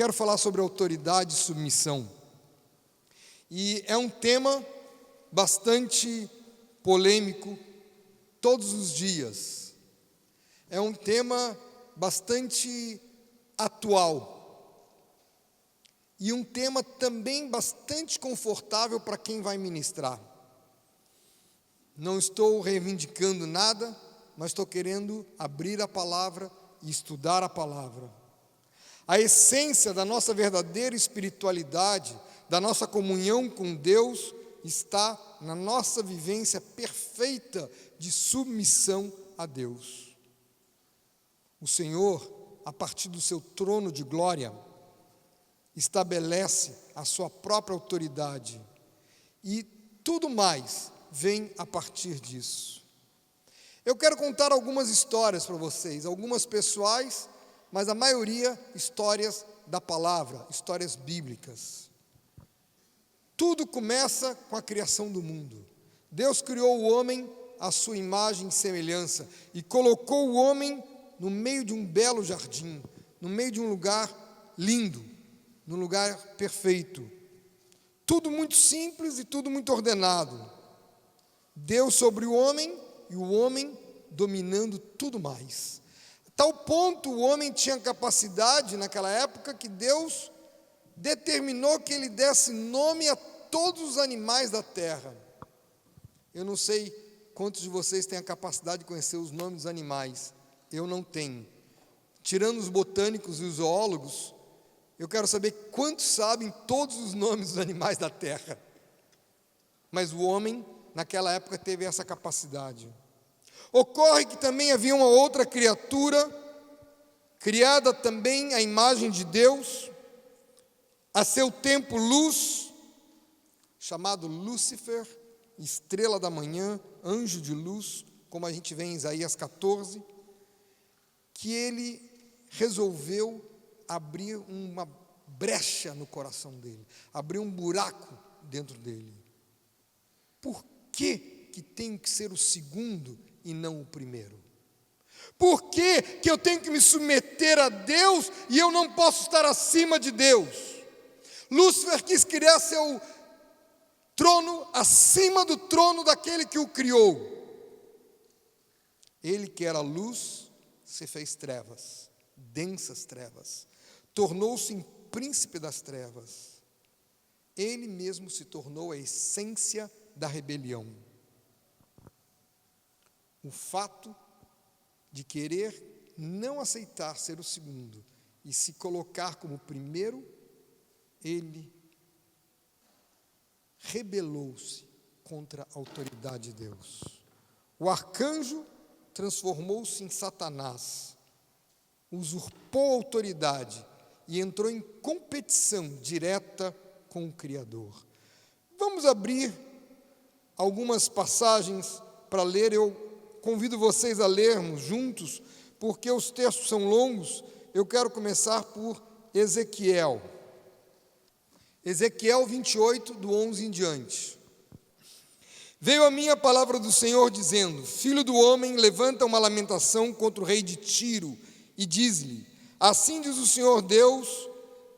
quero falar sobre autoridade e submissão. E é um tema bastante polêmico todos os dias. É um tema bastante atual. E um tema também bastante confortável para quem vai ministrar. Não estou reivindicando nada, mas estou querendo abrir a palavra e estudar a palavra. A essência da nossa verdadeira espiritualidade, da nossa comunhão com Deus, está na nossa vivência perfeita de submissão a Deus. O Senhor, a partir do seu trono de glória, estabelece a sua própria autoridade e tudo mais vem a partir disso. Eu quero contar algumas histórias para vocês, algumas pessoais, mas a maioria histórias da palavra, histórias bíblicas. Tudo começa com a criação do mundo. Deus criou o homem à sua imagem e semelhança e colocou o homem no meio de um belo jardim, no meio de um lugar lindo, num lugar perfeito. Tudo muito simples e tudo muito ordenado. Deus sobre o homem e o homem dominando tudo mais. A tal ponto o homem tinha capacidade naquela época que Deus determinou que ele desse nome a todos os animais da terra. Eu não sei quantos de vocês têm a capacidade de conhecer os nomes dos animais. Eu não tenho. Tirando os botânicos e os zoólogos, eu quero saber quantos sabem todos os nomes dos animais da terra. Mas o homem, naquela época, teve essa capacidade. Ocorre que também havia uma outra criatura, criada também à imagem de Deus, a seu tempo luz, chamado Lúcifer, estrela da manhã, anjo de luz, como a gente vê em Isaías 14, que ele resolveu abrir uma brecha no coração dele, abrir um buraco dentro dele. Por que tenho que ser o segundo e não o primeiro? Por que eu tenho que me submeter a Deus e eu não posso estar acima de Deus? Lúcifer quis criar seu trono acima do trono daquele que o criou. Ele que era luz, se fez trevas, densas trevas. Tornou-se em príncipe das trevas. Ele mesmo se tornou a essência da rebelião. O fato de querer não aceitar ser o segundo e se colocar como primeiro, ele rebelou-se contra a autoridade de Deus. O arcanjo transformou-se em Satanás, usurpou a autoridade e entrou em competição direta com o Criador. Vamos abrir algumas passagens para ler. Eu convido vocês a lermos juntos, porque os textos são longos. Eu quero começar por Ezequiel. Ezequiel 28, do 11 em diante. Veio a mim a palavra do Senhor dizendo: Filho do homem, levanta uma lamentação contra o rei de Tiro e diz-lhe: Assim diz o Senhor Deus,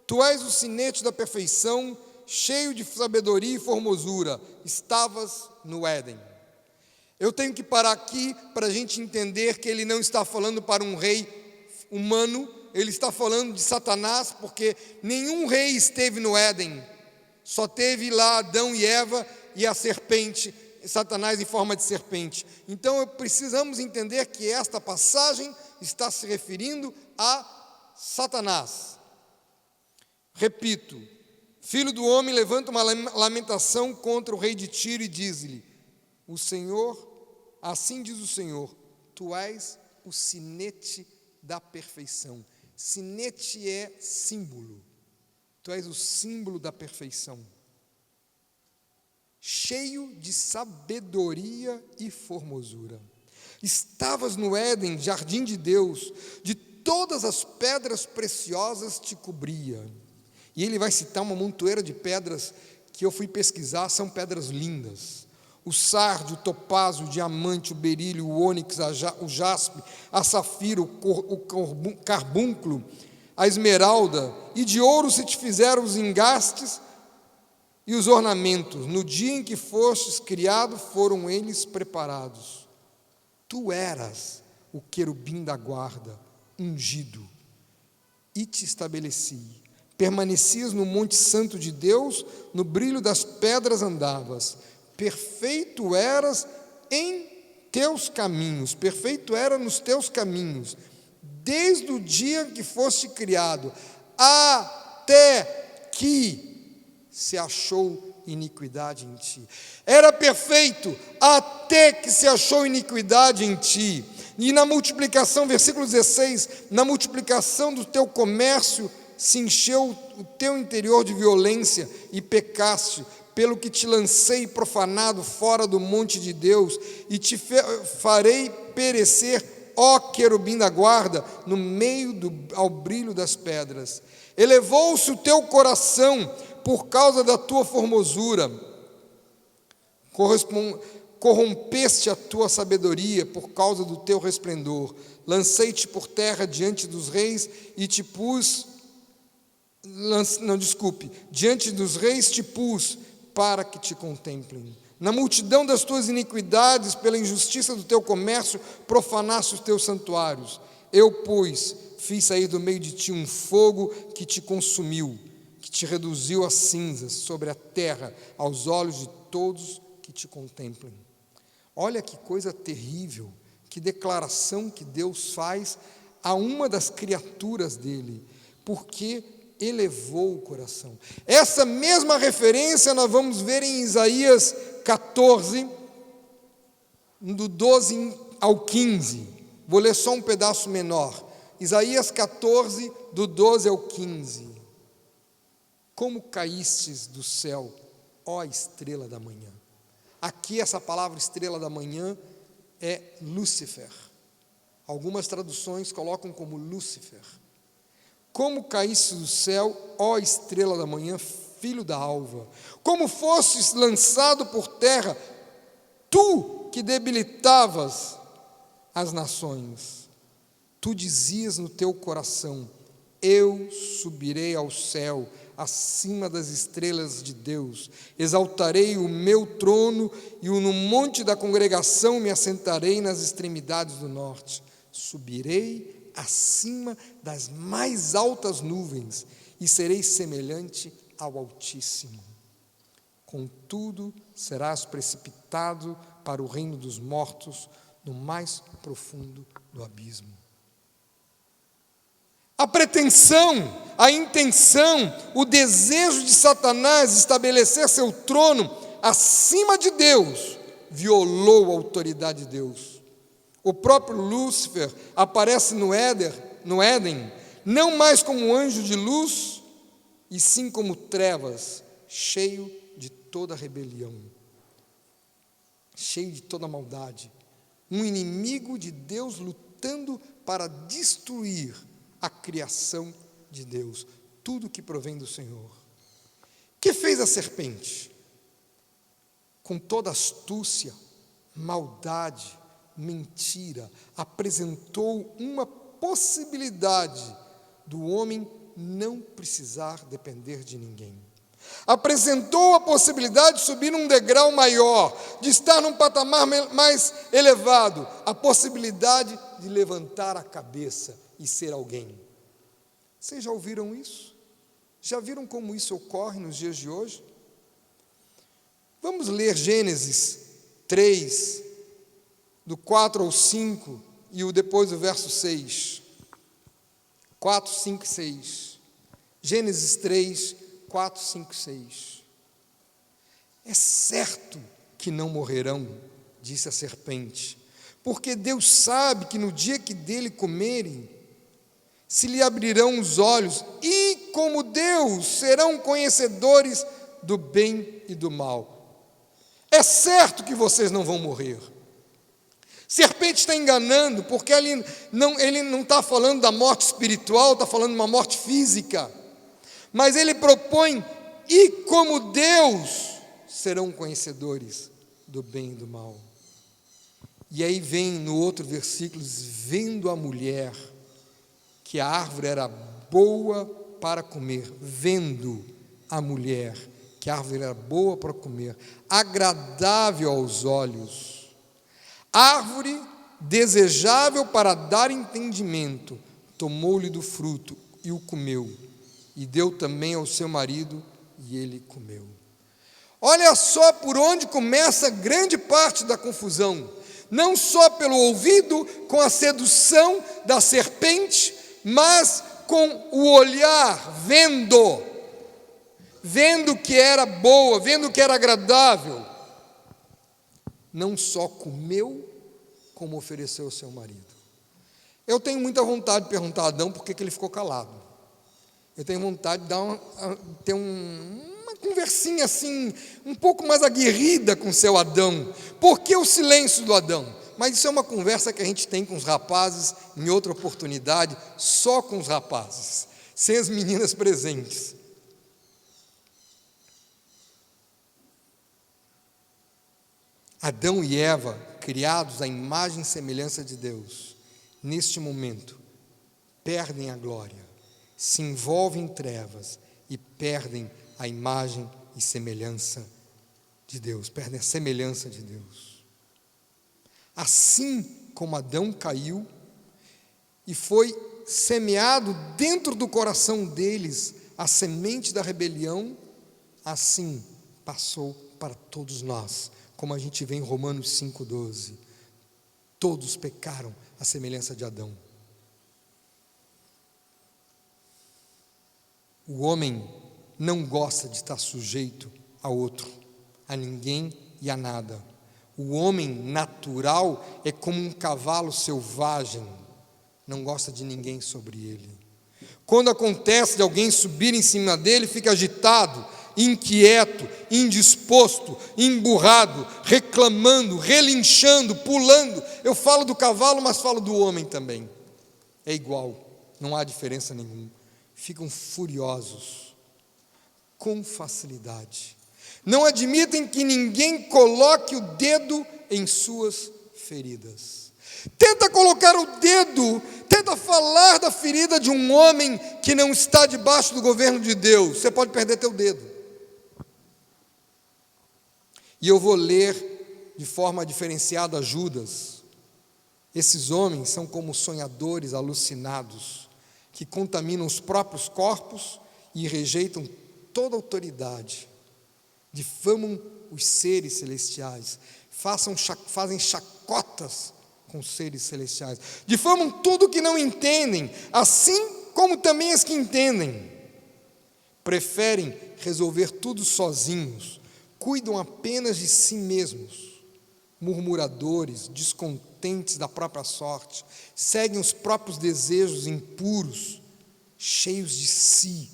tu és o sinete da perfeição, cheio de sabedoria e formosura, estavas no Éden. Eu tenho que parar aqui para a gente entender que ele não está falando para um rei humano, ele está falando de Satanás, porque nenhum rei esteve no Éden, só teve lá Adão e Eva e a serpente, Satanás em forma de serpente. Então precisamos entender que esta passagem está se referindo a Satanás. Repito: Filho do homem, levanta uma lamentação contra o rei de Tiro e diz-lhe: O Senhor, assim diz o Senhor, tu és o sinete da perfeição. Sinete é símbolo. Tu és o símbolo da perfeição. Cheio de sabedoria e formosura. Estavas no Éden, jardim de Deus, de todas as pedras preciosas te cobria. E ele vai citar uma montoeira de pedras que eu fui pesquisar, são pedras lindas. O sárdio, o topázio, o diamante, o berílio, o ônix, o jaspe, a safira, o carbúnculo, a esmeralda, e de ouro se te fizeram os engastes e os ornamentos. No dia em que fostes criado, foram eles preparados. Tu eras o querubim da guarda, ungido, e te estabeleci. Permanecias no monte santo de Deus, no brilho das pedras andavas. Perfeito eras em teus caminhos, perfeito era nos teus caminhos, desde o dia que foste criado, até que se achou iniquidade em ti. Era perfeito até que se achou iniquidade em ti. E na multiplicação, versículo 16, na multiplicação do teu comércio, se encheu o teu interior de violência e pecaste, pelo que te lancei profanado fora do monte de Deus, e te farei perecer, ó querubim da guarda, no meio ao brilho das pedras. Elevou-se o teu coração por causa da tua formosura, corrompeste a tua sabedoria por causa do teu resplendor. Lancei-te por terra diante dos reis e te pus, diante dos reis te pus, para que te contemplem. Na multidão das tuas iniquidades, pela injustiça do teu comércio, profanaste os teus santuários. Eu, pois, fiz sair do meio de ti um fogo que te consumiu, que te reduziu a cinzas sobre a terra, aos olhos de todos que te contemplem. Olha que coisa terrível, que declaração que Deus faz a uma das criaturas dele, porque elevou o coração. Essa mesma referência nós vamos ver em Isaías 14, do 12 ao 15. Vou ler só um pedaço menor. Isaías 14, do 12 ao 15. Como caístes do céu, ó estrela da manhã. Aqui essa palavra estrela da manhã é Lúcifer. Algumas traduções colocam como Lúcifer. Como caíste do céu, ó estrela da manhã, filho da alva. Como fostes lançado por terra, tu que debilitavas as nações. Tu dizias no teu coração: eu subirei ao céu, acima das estrelas de Deus. Exaltarei o meu trono e no monte da congregação me assentarei nas extremidades do norte. Subirei acima das mais altas nuvens e serei semelhante ao Altíssimo. Contudo, serás precipitado para o reino dos mortos, no mais profundo do abismo. A pretensão, a intenção, o desejo de Satanás de estabelecer seu trono acima de Deus, violou a autoridade de Deus. O próprio Lúcifer aparece no Éden, não mais como um anjo de luz, e sim como trevas, cheio de toda rebelião, cheio de toda maldade. Um inimigo de Deus lutando para destruir a criação de Deus, tudo que provém do Senhor. Que fez a serpente? Com toda astúcia, maldade, mentira, apresentou uma possibilidade do homem não precisar depender de ninguém. Apresentou a possibilidade de subir num degrau maior, de estar num patamar mais elevado, a possibilidade de levantar a cabeça e ser alguém. Vocês já ouviram isso? Já viram como isso ocorre nos dias de hoje? Vamos ler Gênesis 3, do 4 ao 5, e depois o verso 6. 4, 5 e 6. Gênesis 3, 4, 5 e 6. É certo que não morrerão, disse a serpente, porque Deus sabe que no dia que dele comerem, se lhe abrirão os olhos, e como Deus serão conhecedores do bem e do mal. É certo que vocês não vão morrer. Serpente está enganando, porque ele não está falando da morte espiritual, está falando de uma morte física. Mas ele propõe, e como Deus serão conhecedores do bem e do mal. E aí vem no outro versículo, vendo a mulher, que a árvore era boa para comer, vendo a mulher que a árvore era boa para comer, agradável aos olhos, árvore desejável para dar entendimento, tomou-lhe do fruto e o comeu, e deu também ao seu marido, e ele comeu. Olha só por onde começa grande parte da confusão, não só pelo ouvido, com a sedução da serpente, mas com o olhar, vendo que era boa, vendo que era agradável, não só comeu, como ofereceu ao seu marido. Eu tenho muita vontade de perguntar a Adão por que ele ficou calado. Eu tenho vontade de ter uma conversinha assim, um pouco mais aguerrida com o seu Adão. Por que o silêncio do Adão? Mas isso é uma conversa que a gente tem com os rapazes em outra oportunidade, só com os rapazes, sem as meninas presentes. Adão e Eva, criados à imagem e semelhança de Deus, neste momento, perdem a glória, se envolvem em trevas e perdem a imagem e semelhança de Deus, perdem a semelhança de Deus. Assim como Adão caiu e foi semeado dentro do coração deles a semente da rebelião, assim passou para todos nós, como a gente vê em Romanos 5,12. Todos pecaram à semelhança de Adão. O homem não gosta de estar sujeito a outro, a ninguém e a nada. O homem natural é como um cavalo selvagem, não gosta de ninguém sobre ele. Quando acontece de alguém subir em cima dele, fica agitado, inquieto, indisposto, emburrado, reclamando, relinchando, pulando. Eu falo do cavalo, mas falo do homem também. É igual, não há diferença nenhuma. Ficam furiosos, com facilidade. Não admitem que ninguém coloque o dedo em suas feridas. Tenta colocar o dedo, tenta falar da ferida de um homem que não está debaixo do governo de Deus. Você pode perder teu dedo. E eu vou ler de forma diferenciada Judas. Esses homens são como sonhadores alucinados, que contaminam os próprios corpos e rejeitam toda autoridade, difamam os seres celestiais, fazem chacotas com os seres celestiais, difamam tudo que não entendem, assim como também as que entendem. Preferem resolver tudo sozinhos, cuidam apenas de si mesmos, murmuradores, descontentes da própria sorte, seguem os próprios desejos impuros, cheios de si,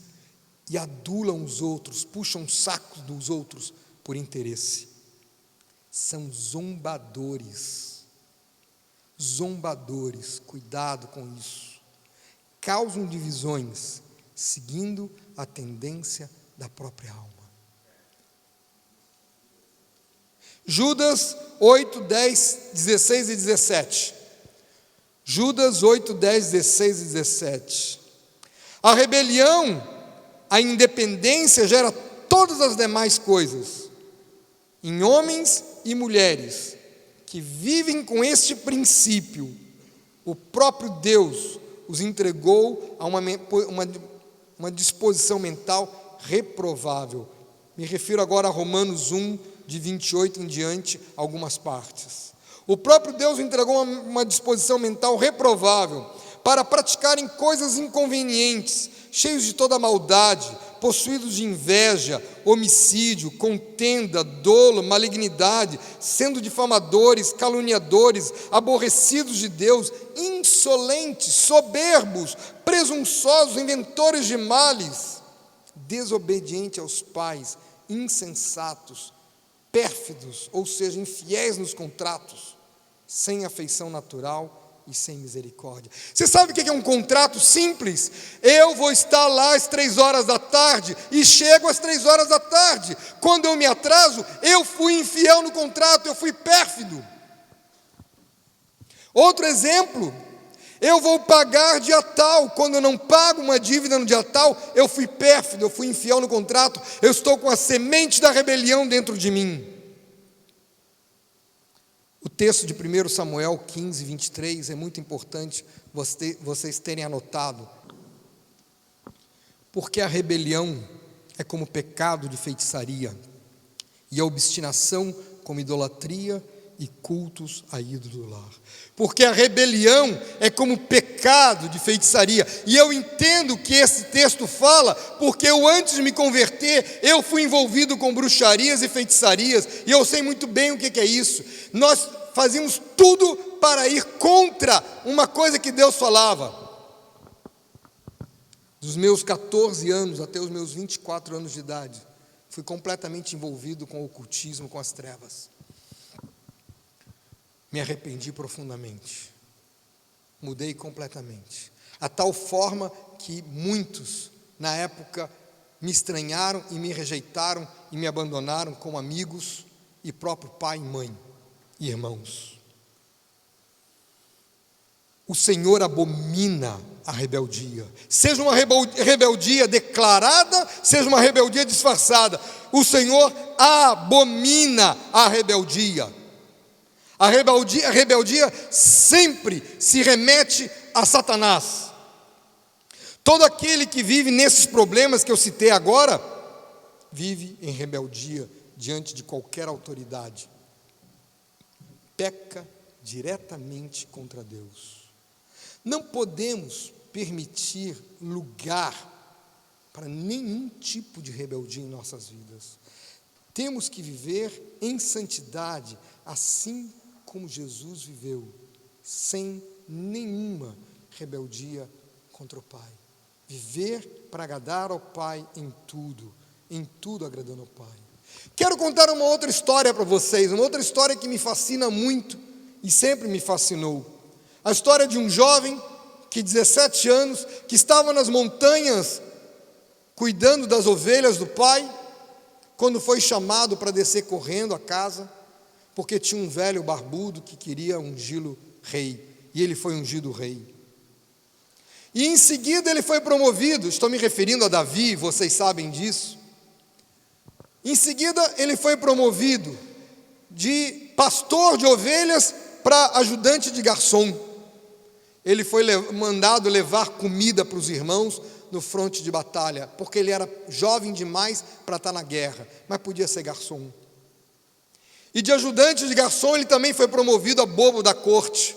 e adulam os outros, puxam sacos dos outros por interesse. São zombadores, cuidado com isso. Causam divisões, seguindo a tendência da própria alma. Judas 8, 10, 16 e 17. Judas 8, 10, 16 e 17. A rebelião, a independência gera todas as demais coisas. Em homens e mulheres que vivem com este princípio, o próprio Deus os entregou a uma disposição mental reprovável. Me refiro agora a Romanos 1, de 28 em diante, algumas partes. O próprio Deus entregou uma disposição mental reprovável para praticarem coisas inconvenientes, cheios de toda maldade, possuídos de inveja, homicídio, contenda, dolo, malignidade, sendo difamadores, caluniadores, aborrecidos de Deus, insolentes, soberbos, presunçosos, inventores de males, desobedientes aos pais, insensatos, pérfidos, ou seja, infiéis nos contratos, sem afeição natural e sem misericórdia. Você sabe o que é um contrato simples? Eu vou estar lá às 3 horas da tarde e chego às 3 horas da tarde. Quando eu me atraso, eu fui infiel no contrato, eu fui pérfido. Outro exemplo Eu vou pagar dia tal. Quando eu não pago uma dívida no dia tal, eu fui pérfido, eu fui infiel no contrato, eu estou com a semente da rebelião dentro de mim. O texto de 1 Samuel 15, 23 é muito importante vocês terem anotado, porque a rebelião é como pecado de feitiçaria, e a obstinação como idolatria e cultos a ídolos do lar. Porque a rebelião é como pecado de feitiçaria, e eu entendo que esse texto fala, porque eu antes de me converter, eu fui envolvido com bruxarias e feitiçarias, e eu sei muito bem o que é isso. Nós fazíamos tudo para ir contra uma coisa que Deus falava. Dos meus 14 anos até os meus 24 anos de idade, fui completamente envolvido com o ocultismo, com as trevas. Me arrependi profundamente, mudei completamente, a tal forma que muitos, na época, me estranharam e me rejeitaram e me abandonaram como amigos e próprio pai e mãe e irmãos. O Senhor abomina a rebeldia, seja uma rebeldia declarada, seja uma rebeldia disfarçada, o Senhor abomina a rebeldia. A rebeldia sempre se remete a Satanás. Todo aquele que vive nesses problemas que eu citei agora, vive em rebeldia diante de qualquer autoridade. Peca diretamente contra Deus. Não podemos permitir lugar para nenhum tipo de rebeldia em nossas vidas. Temos que viver em santidade, assim como Jesus viveu, sem nenhuma rebeldia contra o Pai. Viver para agradar ao Pai em tudo agradando ao Pai. Quero contar uma outra história para vocês, uma outra história que me fascina muito e sempre me fascinou. A história de um jovem que 17 anos, que estava nas montanhas cuidando das ovelhas do pai, quando foi chamado para descer correndo a casa, porque tinha um velho barbudo que queria ungí-lo rei, e ele foi ungido rei. E em seguida ele foi promovido, estou me referindo a Davi, vocês sabem disso. Em seguida ele foi promovido de pastor de ovelhas para ajudante de garçom. Ele foi mandado levar comida para os irmãos no fronte de batalha, porque ele era jovem demais para estar na guerra, mas podia ser garçom. E de ajudante de garçom ele também foi promovido a bobo da corte.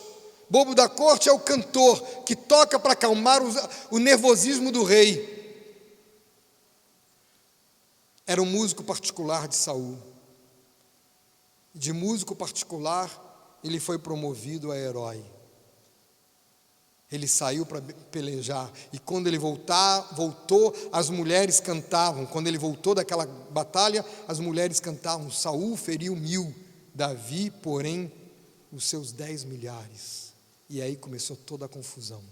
Bobo da corte é o cantor que toca para acalmar o nervosismo do rei. Era um músico particular de Saul. De músico particular ele foi promovido a herói. Ele saiu para pelejar, e quando ele voltou, as mulheres cantavam. Quando ele voltou daquela batalha, as mulheres cantavam: Saul feriu 1000, Davi, porém, os seus 10 milhares. E aí começou toda a confusão.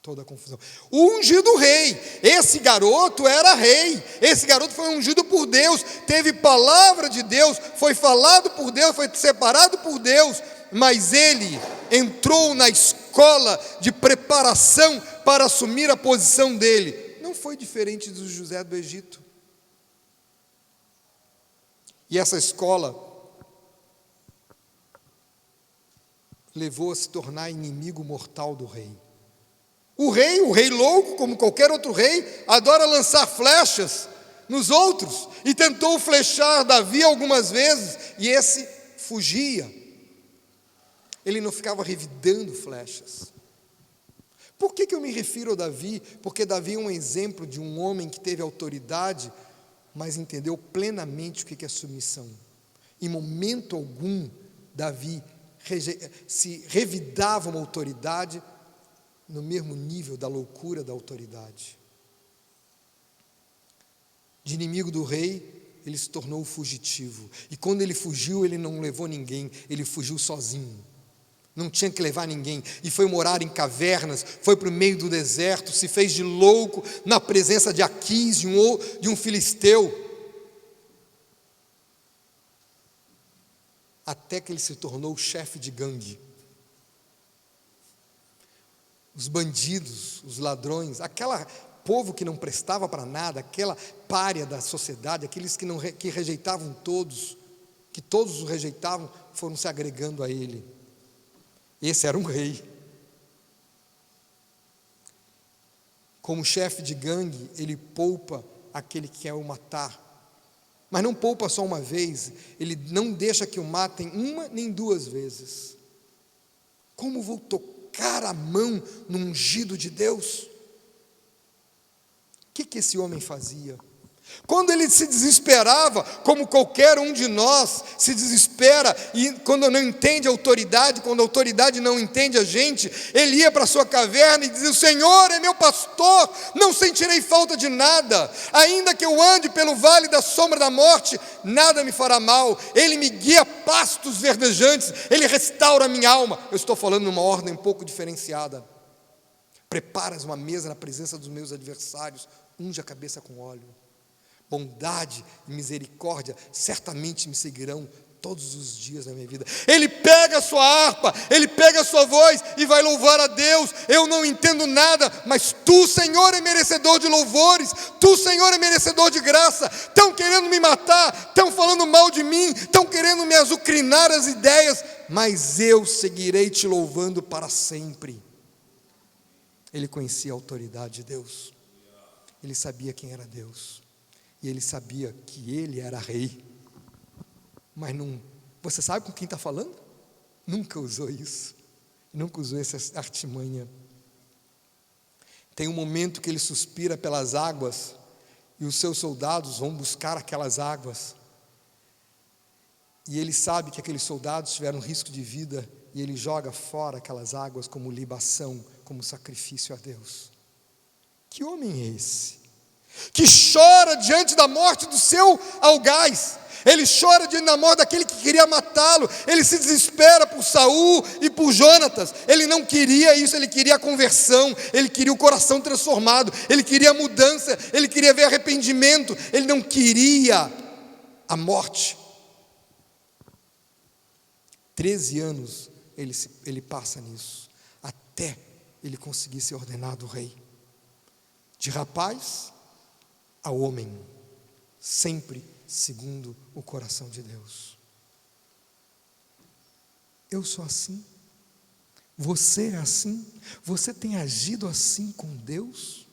Toda a confusão. O ungido rei, esse garoto era rei, esse garoto foi ungido por Deus, teve palavra de Deus, foi falado por Deus, foi separado por Deus, mas ele entrou na escola de preparação para assumir a posição dele. Não foi diferente do José do Egito. E essa escola levou a se tornar inimigo mortal do rei. O rei louco, como qualquer outro rei, adora lançar flechas nos outros, e tentou flechar Davi algumas vezes, e esse fugia. Ele não ficava revidando flechas. Por que eu me refiro a Davi? Porque Davi é um exemplo de um homem que teve autoridade, mas entendeu plenamente o que é submissão. Em momento algum, Davi se revidava uma autoridade no mesmo nível da loucura da autoridade. De inimigo do rei, ele se tornou fugitivo. E quando ele fugiu, ele não levou ninguém, ele fugiu sozinho. Não tinha que levar ninguém, e foi morar em cavernas, foi para o meio do deserto, se fez de louco na presença de Aquis, de um filisteu, até que ele se tornou chefe de gangue. os bandidos, os ladrões, aquele povo que não prestava para nada, aquela pária da sociedade, aqueles que rejeitavam todos, que todos o rejeitavam, foram se agregando a ele. Esse era um rei. Como chefe de gangue, ele poupa aquele que quer o matar. Mas não poupa só uma vez, ele não deixa que o matem uma nem duas vezes. Como vou tocar a mão no ungido de Deus? O que esse homem fazia? Quando ele se desesperava, como qualquer um de nós se desespera, e quando não entende a autoridade, quando a autoridade não entende a gente, ele ia para a sua caverna e dizia: o Senhor é meu pastor, não sentirei falta de nada, ainda que eu ande pelo vale da sombra da morte, nada me fará mal, ele me guia a pastos verdejantes, ele restaura a minha alma. Eu estou falando numa ordem um pouco diferenciada. Preparas uma mesa na presença dos meus adversários, unge a cabeça com óleo. Bondade e misericórdia certamente me seguirão todos os dias da minha vida. Ele pega a sua harpa, ele pega a sua voz e vai louvar a Deus. Eu não entendo nada, mas tu, Senhor, é merecedor de louvores, tu, Senhor, é merecedor de graça. Estão querendo me matar, estão falando mal de mim, estão querendo me azucrinar as ideias, mas eu seguirei te louvando para sempre. Ele conhecia a autoridade de Deus, ele sabia quem era Deus. E ele sabia que ele era rei, mas não. Você sabe com quem está falando? Nunca usou isso, nunca usou essa artimanha. Tem um momento que ele suspira pelas águas, e os seus soldados vão buscar aquelas águas, e ele sabe que aqueles soldados tiveram risco de vida, e ele joga fora aquelas águas como libação, como sacrifício a Deus. Que homem é esse? Que chora diante da morte do seu algaz, ele chora diante da morte daquele que queria matá-lo, ele se desespera por Saul e por Jonatas, ele não queria isso, ele queria a conversão, ele queria o coração transformado, ele queria a mudança, ele queria ver arrependimento, ele não queria a morte. 13 anos ele passa nisso, até ele conseguir ser ordenado rei. De rapaz a homem, sempre segundo o coração de Deus. Eu sou assim, você é assim, você tem agido assim com Deus?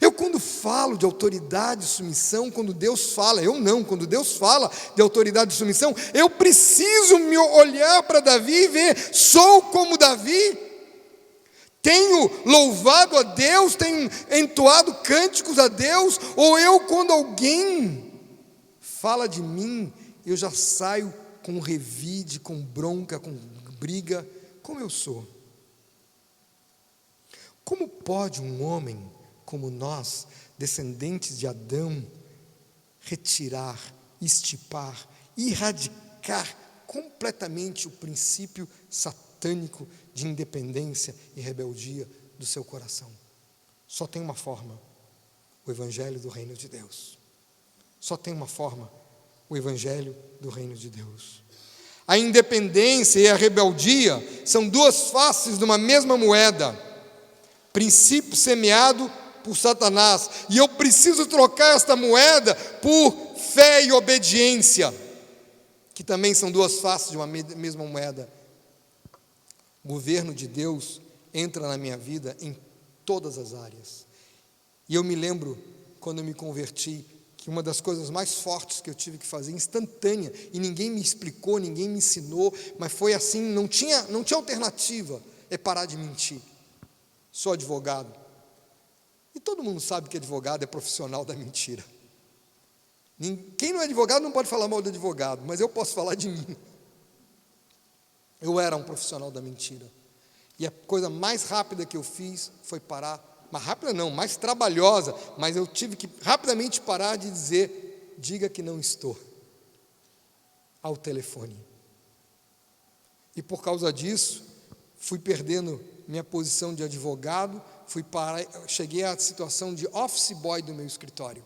Eu, quando falo de autoridade e submissão, quando Deus fala, quando Deus fala de autoridade e submissão, eu preciso me olhar para Davi e ver: sou como Davi? Tenho louvado a Deus, tenho entoado cânticos a Deus, ou eu, quando alguém fala de mim, eu já saio com revide, com bronca, com briga, como eu sou? Como pode um homem como nós, descendentes de Adão, retirar, estipar, erradicar completamente o princípio satânico de independência e rebeldia do seu coração? Só tem uma forma: o Evangelho do Reino de Deus. Só tem uma forma: o Evangelho do Reino de Deus. A independência e a rebeldia são duas faces de uma mesma moeda, princípio semeado por Satanás, e eu preciso trocar esta moeda por fé e obediência, que também são duas faces de uma mesma moeda. O governo de Deus entra na minha vida em todas as áreas. E eu me lembro, quando eu me converti, que uma das coisas mais fortes que eu tive que fazer, instantânea, e ninguém me explicou, ninguém me ensinou, mas foi assim, não tinha alternativa, é parar de mentir. Sou advogado. E todo mundo sabe que advogado é profissional da mentira. Quem não é advogado não pode falar mal do advogado, mas eu posso falar de mim. Eu era um profissional da mentira. E a coisa mais rápida que eu fiz foi parar, mais rápida não, mais trabalhosa, mas eu tive que rapidamente parar de dizer: diga que não estou, ao telefone. E por causa disso, fui perdendo minha posição de advogado, cheguei à situação de office boy do meu escritório.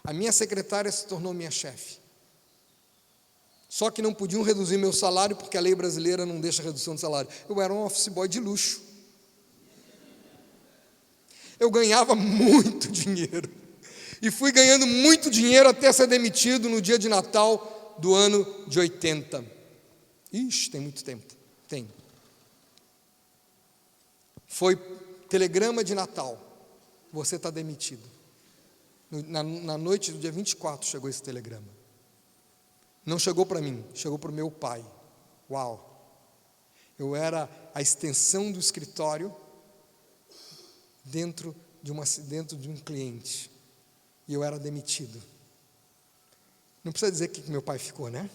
A minha secretária se tornou minha chefe. Só que não podiam reduzir meu salário, porque a lei brasileira não deixa redução de salário. Eu era um office boy de luxo. Eu ganhava muito dinheiro. E fui ganhando muito dinheiro até ser demitido no dia de Natal do ano de 80. Ixi, tem muito tempo. Tem. Foi telegrama de Natal. Você está demitido. Na noite do dia 24 chegou esse telegrama. Não chegou para mim, chegou para o meu pai. Uau! Eu era a extensão do escritório dentro de um cliente. E eu era demitido. Não precisa dizer que meu pai ficou, né?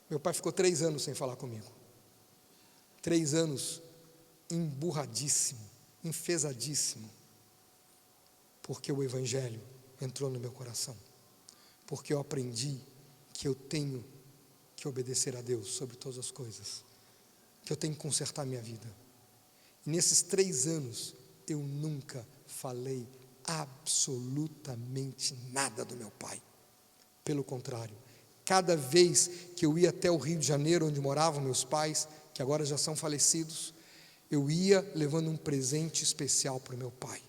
Meu pai ficou 3 anos sem falar comigo. 3 anos emburradíssimo, enfesadíssimo. Porque o Evangelho entrou no meu coração. Porque eu aprendi que eu tenho que obedecer a Deus sobre todas as coisas. Que eu tenho que consertar minha vida. E nesses 3 anos, eu nunca falei absolutamente nada do meu pai. Pelo contrário, cada vez que eu ia até o Rio de Janeiro, onde moravam meus pais, que agora já são falecidos, eu ia levando um presente especial para o meu pai.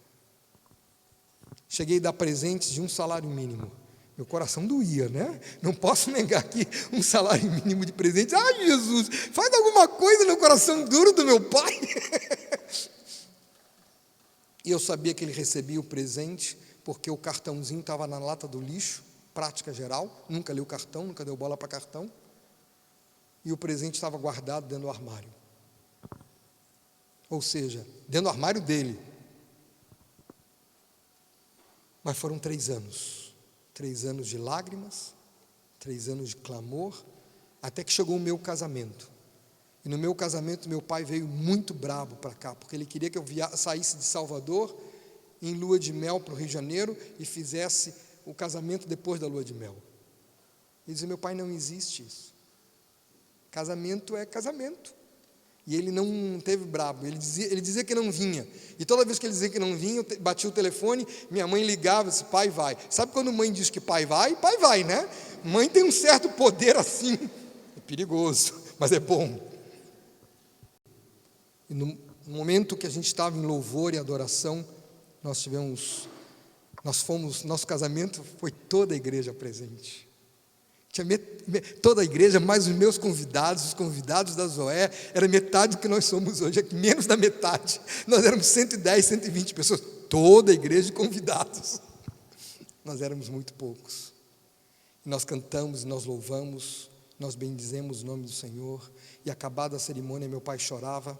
Cheguei a dar presentes de um salário mínimo. Meu coração doía, né? Não posso negar aqui um salário mínimo de presente. Ai, Jesus, faz alguma coisa no coração duro do meu pai. E eu sabia que ele recebia o presente, porque o cartãozinho estava na lata do lixo, prática geral, nunca leu cartão, nunca deu bola para cartão, e o presente estava guardado dentro do armário. Ou seja, dentro do armário dele. Mas foram 3 anos. 3 anos de lágrimas, 3 anos de clamor, até que chegou o meu casamento. E no meu casamento, meu pai veio muito bravo para cá, porque ele queria que eu saísse de Salvador, em lua de mel para o Rio de Janeiro, e fizesse o casamento depois da lua de mel. Ele dizia: meu pai, não existe isso. Casamento é casamento. E ele não teve brabo, ele dizia que não vinha. E toda vez que ele dizia que não vinha, eu batia o telefone, minha mãe ligava e disse: pai, vai. Sabe quando mãe diz que pai vai, né? Mãe tem um certo poder assim. É perigoso, mas é bom. E no momento que a gente estava em louvor e adoração, nosso casamento foi toda a igreja presente. Tinha toda a igreja, mais os meus convidados, os convidados da Zoé, era metade do que nós somos hoje, menos da metade. Nós éramos 110, 120 pessoas, toda a igreja de convidados. Nós éramos muito poucos. Nós cantamos, nós louvamos, nós bendizemos o nome do Senhor. E acabada a cerimônia, meu pai chorava.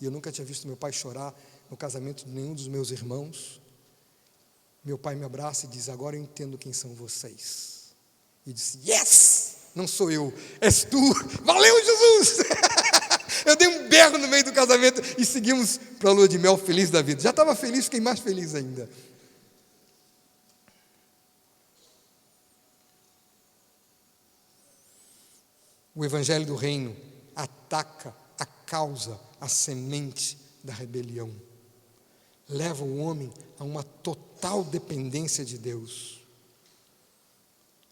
E eu nunca tinha visto meu pai chorar no casamento de nenhum dos meus irmãos. Meu pai me abraça e diz: agora eu entendo quem são vocês. E disse: yes, não sou eu, és tu, valeu Jesus. Eu dei um berro no meio do casamento e seguimos para a lua de mel feliz da vida. Já estava feliz, fiquei mais feliz ainda. O Evangelho do Reino ataca a causa, a semente da rebelião. Leva o homem a uma total dependência de Deus.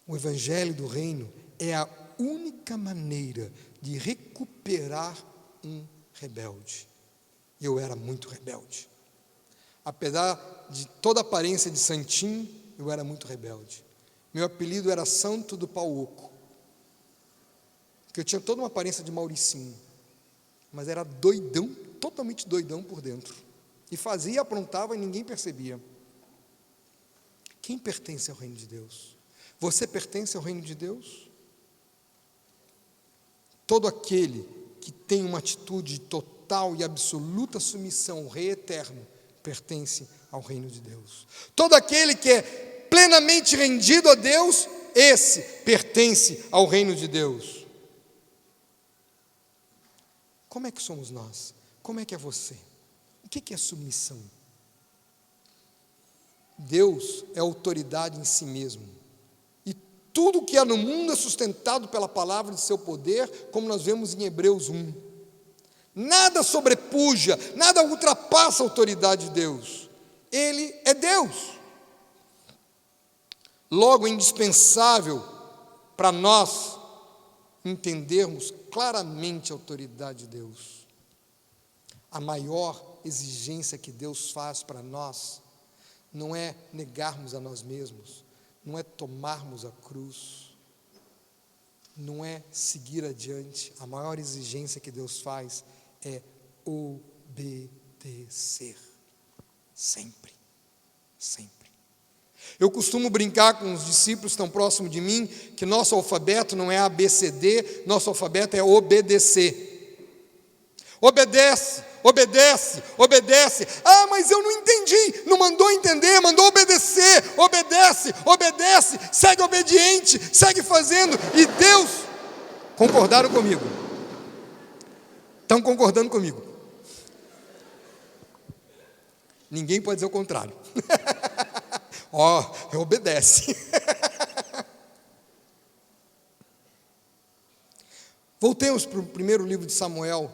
O Evangelho do Reino é a única maneira de recuperar um rebelde. Eu era muito rebelde. Apesar de toda a aparência de santinho, eu era muito rebelde. Meu apelido era Santo do Pau Oco, porque eu tinha toda uma aparência de Mauricinho, mas era doidão, totalmente doidão por dentro. E fazia, aprontava e ninguém percebia. Quem pertence ao reino de Deus? Você pertence ao reino de Deus? Todo aquele que tem uma atitude de total e absoluta submissão ao Rei Eterno pertence ao reino de Deus. Todo aquele que é plenamente rendido a Deus, esse pertence ao reino de Deus. Como é que somos nós? Como é que é você? O que é submissão? Deus é autoridade em si mesmo. E tudo que há no mundo é sustentado pela palavra de seu poder, como nós vemos em Hebreus 1. Nada sobrepuja, nada ultrapassa a autoridade de Deus. Ele é Deus. Logo, é indispensável para nós entendermos claramente a autoridade de Deus. A maior exigência que Deus faz para nós não é negarmos a nós mesmos, não é tomarmos a cruz, não é seguir adiante. A maior exigência que Deus faz é obedecer. Sempre, sempre. Eu costumo brincar com os discípulos que estão próximos de mim, que nosso alfabeto não é ABCD, nosso alfabeto é obedecer. Obedece, obedece, obedece. Ah, mas eu não entendi. Não mandou entender, mandou obedecer. Obedece, obedece, segue obediente, segue fazendo. E Deus, concordaram comigo? Estão concordando comigo? Ninguém pode dizer o contrário. Obedece. Voltemos para o primeiro livro de Samuel,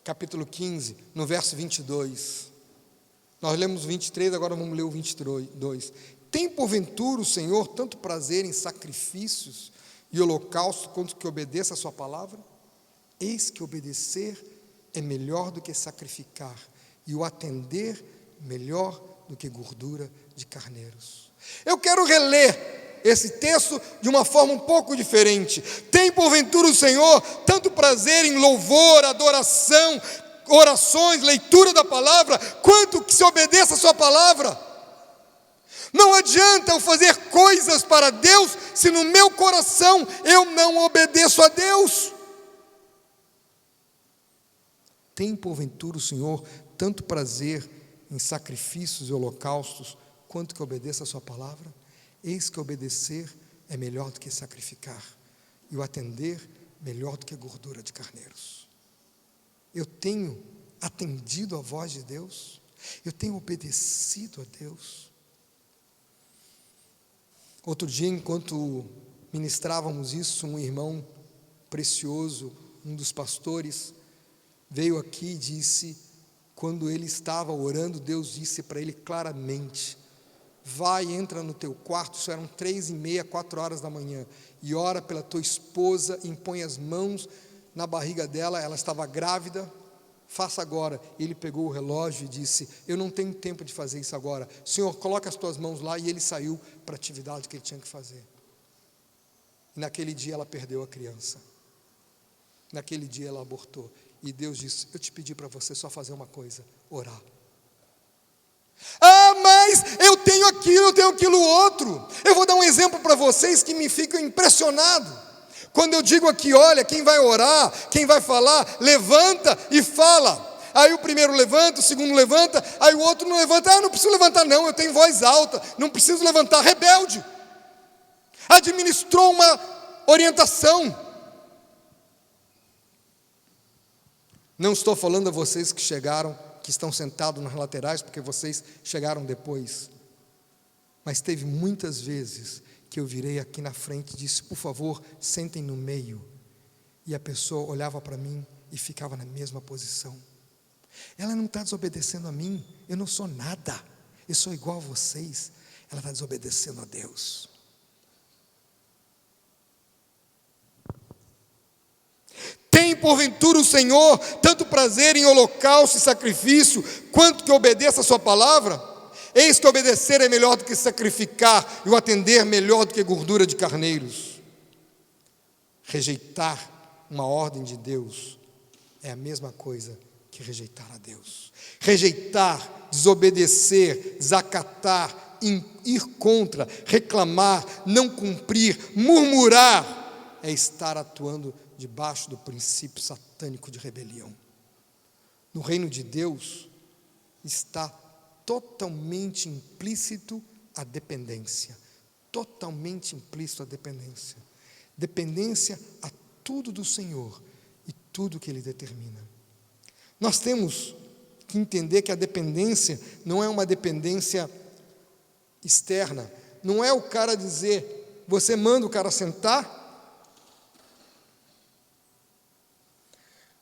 capítulo 15, no verso 22. Nós lemos o 23, agora vamos ler o 22. Tem porventura o Senhor tanto prazer em sacrifícios e holocausto quanto que obedeça a sua palavra? Eis que obedecer é melhor do que sacrificar, e o atender melhor do que gordura de carneiros. Eu quero reler esse texto de uma forma um pouco diferente. Tem porventura o Senhor tanto prazer em louvor, adoração, orações, leitura da palavra, quanto que se obedeça a sua palavra? Não adianta eu fazer coisas para Deus se no meu coração eu não obedeço a Deus. Tem porventura o Senhor tanto prazer em sacrifícios e holocaustos, quanto que obedeça a sua palavra? Eis que obedecer é melhor do que sacrificar, e o atender melhor do que gordura de carneiros. Eu tenho atendido a voz de Deus, eu tenho obedecido a Deus. Outro dia, enquanto ministrávamos isso, um irmão precioso, um dos pastores, veio aqui e disse, quando ele estava orando, Deus disse para ele claramente, vai, entra no teu quarto, isso eram 3:30, 4 horas da manhã, e ora pela tua esposa, impõe as mãos na barriga dela, ela estava grávida, faça agora. Ele pegou o relógio e disse, eu não tenho tempo de fazer isso agora, Senhor, coloca as tuas mãos lá, e ele saiu para a atividade que ele tinha que fazer. E naquele dia ela perdeu a criança, naquele dia ela abortou, e Deus disse, eu te pedi para você só fazer uma coisa, orar. Ah, mas eu tenho aquilo outro. Eu vou dar um exemplo para vocês que me ficam impressionados. Quando eu digo aqui, olha, quem vai orar, quem vai falar, levanta e fala. Aí o primeiro levanta, o segundo levanta, aí o outro não levanta. Ah, não preciso levantar não, eu tenho voz alta, não preciso levantar, rebelde. Administrou uma orientação. Não estou falando a vocês que chegaram, que estão sentados nas laterais, porque vocês chegaram depois. Mas teve muitas vezes que eu virei aqui na frente e disse, por favor, sentem no meio. E a pessoa olhava para mim e ficava na mesma posição. Ela não está desobedecendo a mim, eu não sou nada, eu sou igual a vocês. Ela está desobedecendo a Deus. Tem porventura o Senhor tanto prazer em holocausto e sacrifício, quanto que obedeça a sua palavra? Eis que obedecer é melhor do que sacrificar, e o atender melhor do que gordura de carneiros. Rejeitar uma ordem de Deus é a mesma coisa que rejeitar a Deus. Rejeitar, desobedecer, desacatar, ir contra, reclamar, não cumprir, murmurar, é estar atuando debaixo do princípio satânico de rebelião. No reino de Deus está totalmente implícito a dependência. Totalmente implícito a dependência. Dependência a tudo do Senhor e tudo que Ele determina. Nós temos que entender que a dependência não é uma dependência externa. Não é o cara dizer, você manda o cara sentar,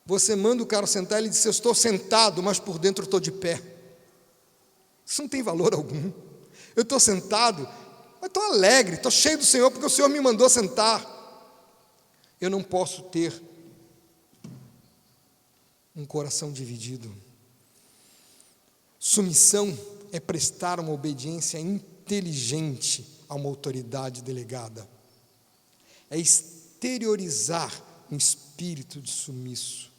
você manda o cara sentar, ele diz, eu estou sentado, mas por dentro eu estou de pé. Isso não tem valor algum. Eu estou sentado, mas estou alegre, estou cheio do Senhor, porque o Senhor me mandou sentar. Eu não posso ter um coração dividido. Submissão é prestar uma obediência inteligente a uma autoridade delegada. É exteriorizar um espírito de submisso,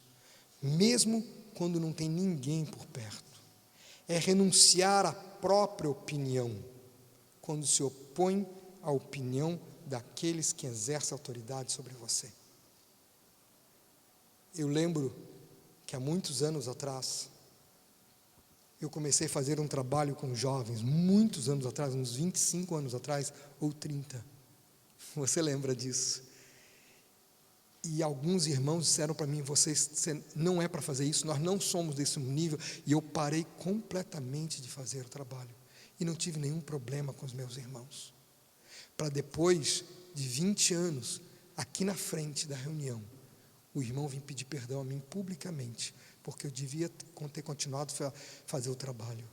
mesmo quando não tem ninguém por perto. É renunciar à própria opinião, quando se opõe à opinião daqueles que exercem autoridade sobre você. Eu lembro que há muitos anos atrás, eu comecei a fazer um trabalho com jovens, muitos anos atrás, uns 25 anos atrás, ou 30. Você lembra disso? E alguns irmãos disseram para mim, você não é para fazer isso, nós não somos desse nível. E eu parei completamente de fazer o trabalho. E não tive nenhum problema com os meus irmãos. Para depois de 20 anos, aqui na frente da reunião, o irmão vem pedir perdão a mim publicamente, porque eu devia ter continuado a fazer o trabalho.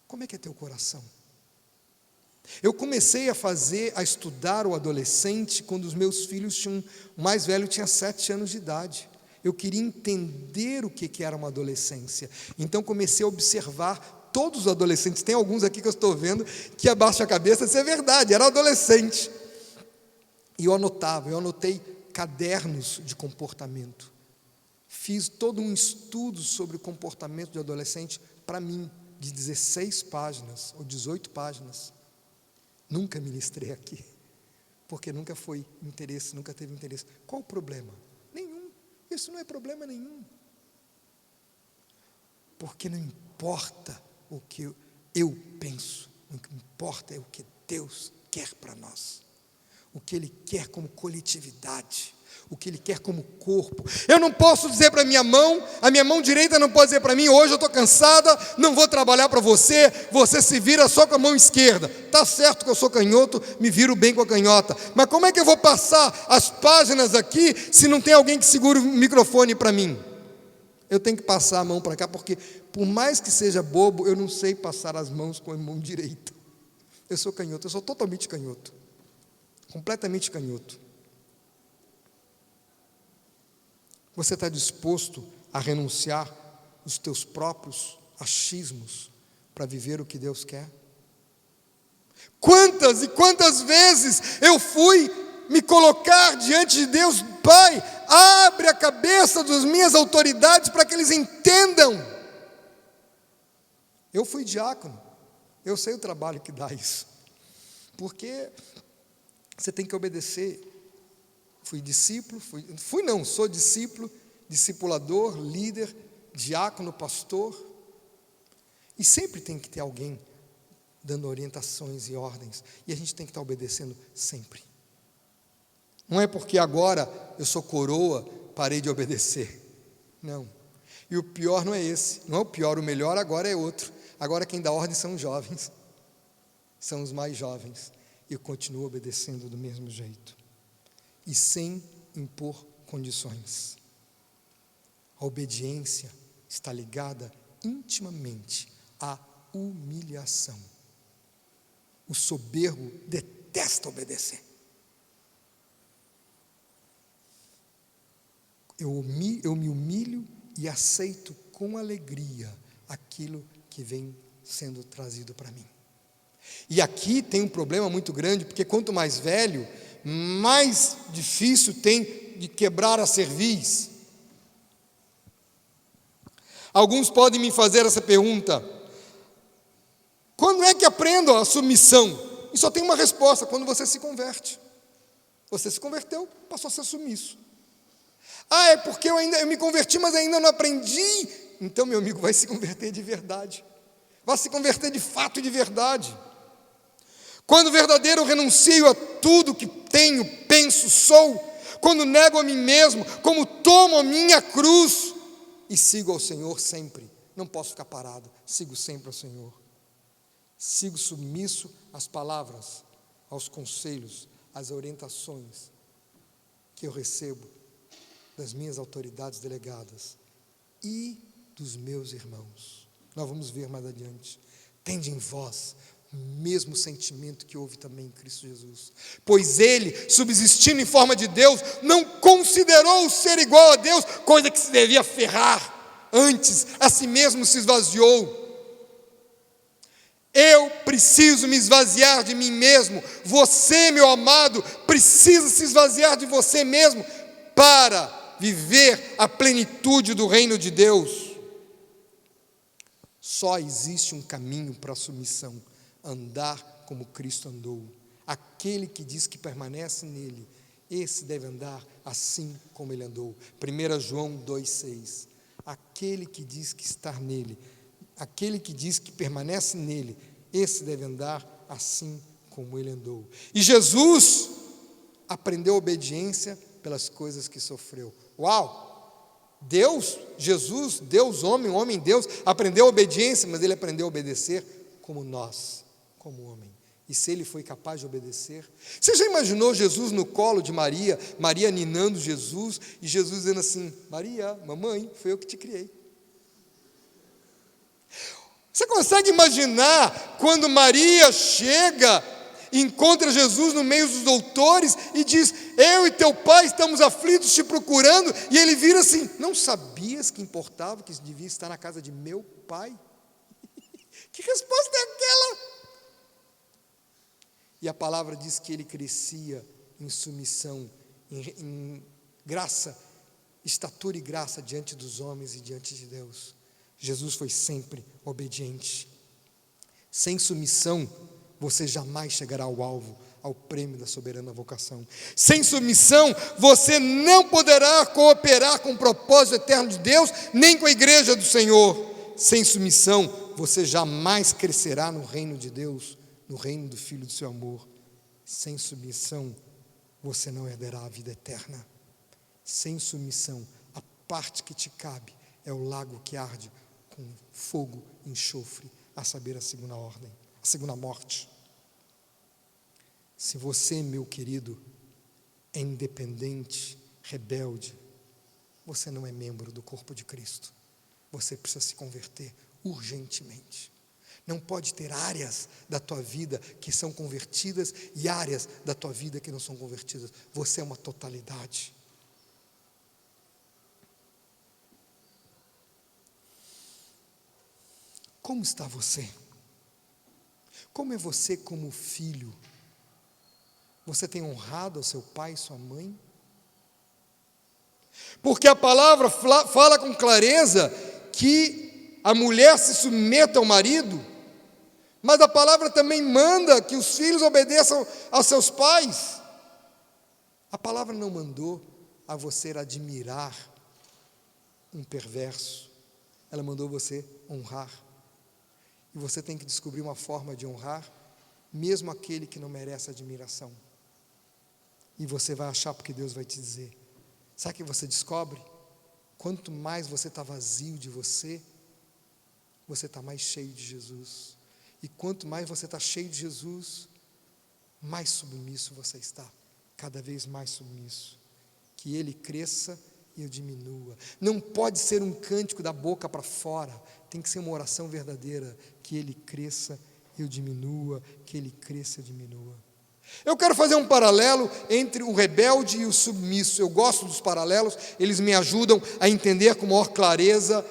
Como é que é teu coração? Eu comecei a estudar o adolescente quando os meus filhos tinham, o mais velho tinha 7 anos de idade. Eu queria entender o que era uma adolescência. Então comecei a observar todos os adolescentes. Tem alguns aqui que eu estou vendo que abaixam a cabeça, isso é verdade, era adolescente. E eu anotei cadernos de comportamento. Fiz todo um estudo sobre o comportamento de adolescente para mim, de 16 páginas ou 18 páginas. Nunca ministrei aqui, porque nunca foi interesse, nunca teve interesse. Qual o problema? Nenhum. Isso não é problema nenhum. Porque não importa o que eu penso, o que importa é o que Deus quer para nós. O que Ele quer como coletividade, o que Ele quer como corpo. Eu não posso dizer para a minha mão direita não pode dizer para mim, hoje eu estou cansada, não vou trabalhar para você, você se vira só com a mão esquerda. Está certo que eu sou canhoto, me viro bem com a canhota, mas como é que eu vou passar as páginas aqui, se não tem alguém que segure o microfone para mim? Eu tenho que passar a mão para cá, porque por mais que seja bobo, eu não sei passar as mãos com a mão direita. Eu sou canhoto, eu sou totalmente canhoto, completamente canhoto. Você está disposto a renunciar os teus próprios achismos para viver o que Deus quer? Quantas e quantas vezes eu fui me colocar diante de Deus, Pai, abre a cabeça das minhas autoridades para que eles entendam. Eu fui diácono, eu sei o trabalho que dá isso, porque você tem que obedecer. Sou discípulo, discipulador, líder, diácono, pastor, e sempre tem que ter alguém dando orientações e ordens, e a gente tem que estar obedecendo sempre. Não é porque agora eu sou coroa, parei de obedecer, não. E o pior não é esse, não é o pior, o melhor agora é outro. Agora quem dá ordem são os jovens, são os mais jovens, e eu continuo obedecendo do mesmo jeito. E sem impor condições. A obediência está ligada intimamente à humilhação. O soberbo detesta obedecer. Eu me humilho e aceito com alegria aquilo que vem sendo trazido para mim. E aqui tem um problema muito grande, porque quanto mais velho, mais difícil tem de quebrar a cerviz. Alguns podem me fazer essa pergunta: quando é que aprendo a submissão? E só tem uma resposta: quando você se converte. Você se converteu, passou a ser submisso. É porque eu me converti, mas ainda não aprendi. Então, meu amigo, vai se converter de verdade. Vai se converter de fato e de verdade. Quando verdadeiro eu renuncio a tudo que tenho, penso, sou, quando nego a mim mesmo, como tomo a minha cruz e sigo ao Senhor sempre. Não posso ficar parado, sigo sempre ao Senhor. Sigo submisso às palavras, aos conselhos, às orientações que eu recebo das minhas autoridades delegadas e dos meus irmãos. Nós vamos ver mais adiante. Tende em vós o mesmo sentimento que houve também em Cristo Jesus. Pois ele, subsistindo em forma de Deus, não considerou o ser igual a Deus, coisa que se devia ferrar. Antes, a si mesmo se esvaziou, Eu preciso me esvaziar de mim mesmo. Você, meu amado, precisa se esvaziar de você mesmo para viver a plenitude do reino de Deus. Só existe um caminho para a submissão: andar como Cristo andou. Aquele que diz que permanece nele, esse deve andar assim como ele andou. 1 João 2,6. Aquele que diz que está nele, aquele que diz que permanece nele, esse deve andar assim como ele andou. E Jesus aprendeu obediência pelas coisas que sofreu. Uau! Deus, Jesus, Deus homem Deus, aprendeu obediência, mas ele aprendeu a obedecer como nós, como homem. E se ele foi capaz de obedecer? Você já imaginou Jesus no colo de Maria, Maria ninando Jesus, e Jesus dizendo assim: Maria, mamãe, foi eu que te criei. Você consegue imaginar quando Maria chega, encontra Jesus no meio dos doutores e diz: eu e teu pai estamos aflitos te procurando, e ele vira assim: não sabias que importava, que devia estar na casa de meu pai? Que resposta é aquela? E a palavra diz que ele crescia em submissão, em graça, estatura e graça diante dos homens e diante de Deus. Jesus foi sempre obediente. Sem submissão, você jamais chegará ao alvo, ao prêmio da soberana vocação. Sem submissão, você não poderá cooperar com o propósito eterno de Deus, nem com a igreja do Senhor. Sem submissão, você jamais crescerá no reino de Deus, no reino do Filho do seu amor. Sem submissão, você não herdará a vida eterna. Sem submissão, a parte que te cabe é o lago que arde com fogo e enxofre, a saber, a segunda ordem, a segunda morte. Se você, meu querido, é independente, rebelde, você não é membro do corpo de Cristo. Você precisa se converter urgentemente. Não pode ter áreas da tua vida que são convertidas e áreas da tua vida que não são convertidas. Você é uma totalidade. Como está você? Como é você como filho? Você tem honrado ao seu pai e sua mãe? Porque a palavra fala com clareza que a mulher se submeta ao marido, mas a palavra também manda que os filhos obedeçam aos seus pais. A palavra não mandou a você admirar um perverso, ela mandou você honrar. E você tem que descobrir uma forma de honrar, mesmo aquele que não merece admiração. E você vai achar, porque Deus vai te dizer. Sabe o que você descobre? Quanto mais você está vazio de você está mais cheio de Jesus. E quanto mais você está cheio de Jesus, mais submisso você está. Cada vez mais submisso. Que Ele cresça e eu diminua. Não pode ser um cântico da boca para fora. Tem que ser uma oração verdadeira. Que Ele cresça e eu diminua. Que Ele cresça e eu diminua. Eu quero fazer um paralelo entre o rebelde e o submisso. Eu gosto dos paralelos, eles me ajudam a entender com maior clareza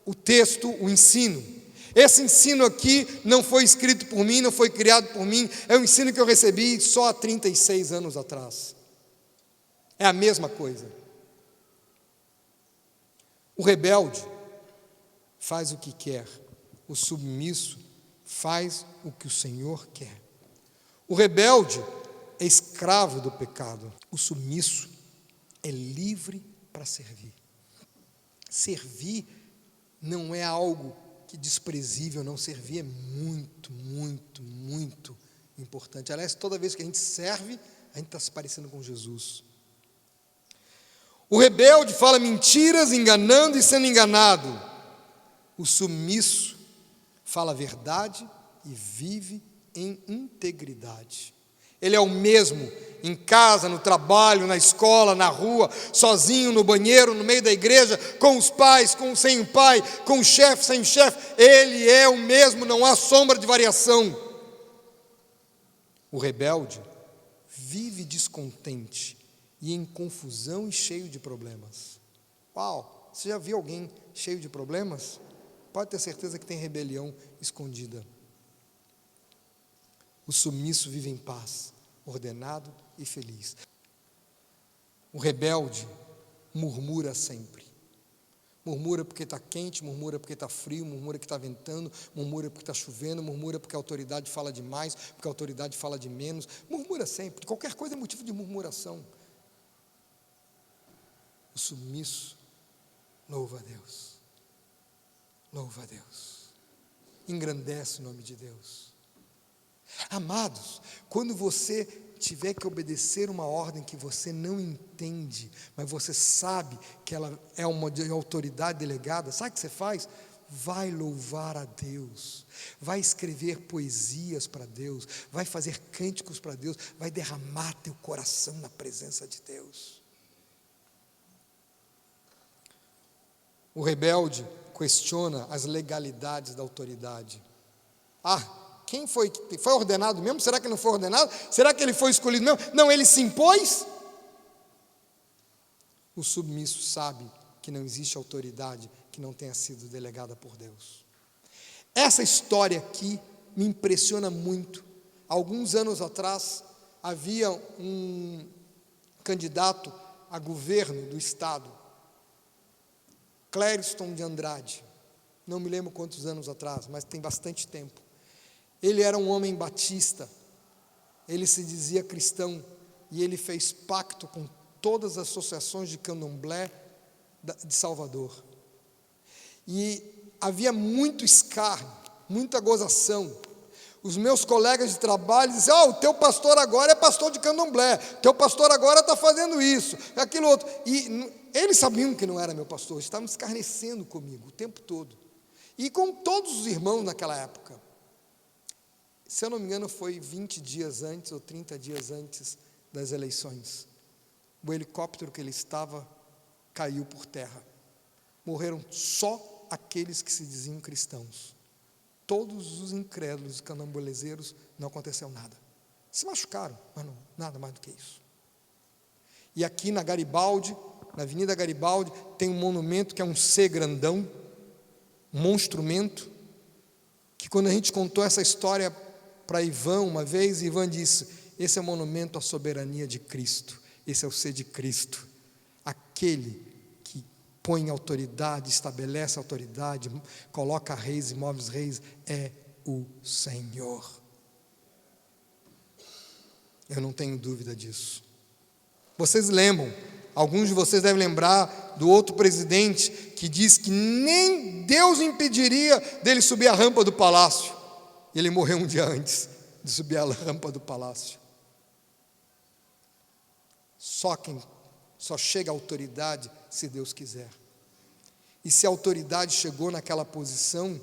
o texto, o ensino. Esse ensino aqui não foi escrito por mim, não foi criado por mim, é um ensino que eu recebi só há 36 anos atrás. É a mesma coisa. O rebelde faz o que quer, o submisso faz o que o Senhor quer. O rebelde é escravo do pecado. O submisso é livre para servir. Servir não é algo que desprezível, não. Servir é muito, muito, muito importante. Aliás, toda vez que a gente serve, a gente está se parecendo com Jesus. O rebelde fala mentiras, enganando e sendo enganado. O submisso fala a verdade e vive em integridade. Ele é o mesmo em casa, no trabalho, na escola, na rua, sozinho, no banheiro, no meio da igreja, com os pais, sem o pai, com o chefe, sem o chefe. Ele é o mesmo, não há sombra de variação. O rebelde vive descontente e em confusão e cheio de problemas. Uau, você já viu alguém cheio de problemas? Pode ter certeza que tem rebelião escondida. O submisso vive em paz, ordenado e feliz. O rebelde murmura sempre. Murmura porque está quente, murmura porque está frio, murmura que está ventando, murmura porque está chovendo, murmura porque a autoridade fala demais, porque a autoridade fala de menos. Murmura sempre. Qualquer coisa é motivo de murmuração. O submisso louva a Deus. Louva a Deus. Engrandece o nome de Deus. Amados, quando você tiver que obedecer uma ordem que você não entende, mas você sabe que ela é uma autoridade delegada, sabe o que você faz? Vai louvar a Deus, vai escrever poesias para Deus, vai fazer cânticos para Deus, vai derramar teu coração na presença de Deus. O rebelde questiona as legalidades da autoridade. Quem foi ordenado mesmo? Será que não foi ordenado? Será que ele foi escolhido mesmo? Não, ele se impôs. O submisso sabe que não existe autoridade que não tenha sido delegada por Deus. Essa história aqui me impressiona muito. Alguns anos atrás, havia um candidato a governo do estado, Clériston de Andrade. Não me lembro quantos anos atrás, mas tem bastante tempo. Ele era um homem batista, ele se dizia cristão, e ele fez pacto com todas as associações de candomblé de Salvador. E havia muito escárnio, muita gozação. Os meus colegas de trabalho diziam: o teu pastor agora é pastor de candomblé, teu pastor agora está fazendo isso, aquilo outro. E eles sabiam que não era meu pastor, estavam escarnecendo comigo o tempo todo. E com todos os irmãos naquela época. Se eu não me engano, foi 20 dias antes ou 30 dias antes das eleições. O helicóptero que ele estava caiu por terra. Morreram só aqueles que se diziam cristãos. Todos os incrédulos e candombolezeiros, não aconteceu nada. Se machucaram, mas não, nada mais do que isso. E aqui na Garibaldi, na Avenida Garibaldi, tem um monumento que é um C grandão, um monstrumento, que quando a gente contou essa história para Ivan uma vez, Ivan disse: esse é o monumento à soberania de Cristo, esse é o ser de Cristo, aquele que põe autoridade, estabelece autoridade, coloca reis e move os reis, é o Senhor. Eu não tenho dúvida disso. Vocês lembram, alguns de vocês devem lembrar do outro presidente que diz que nem Deus impediria dele subir a rampa do palácio. Ele morreu um dia antes de subir a rampa do palácio. Só chega a autoridade se Deus quiser. E se a autoridade chegou naquela posição,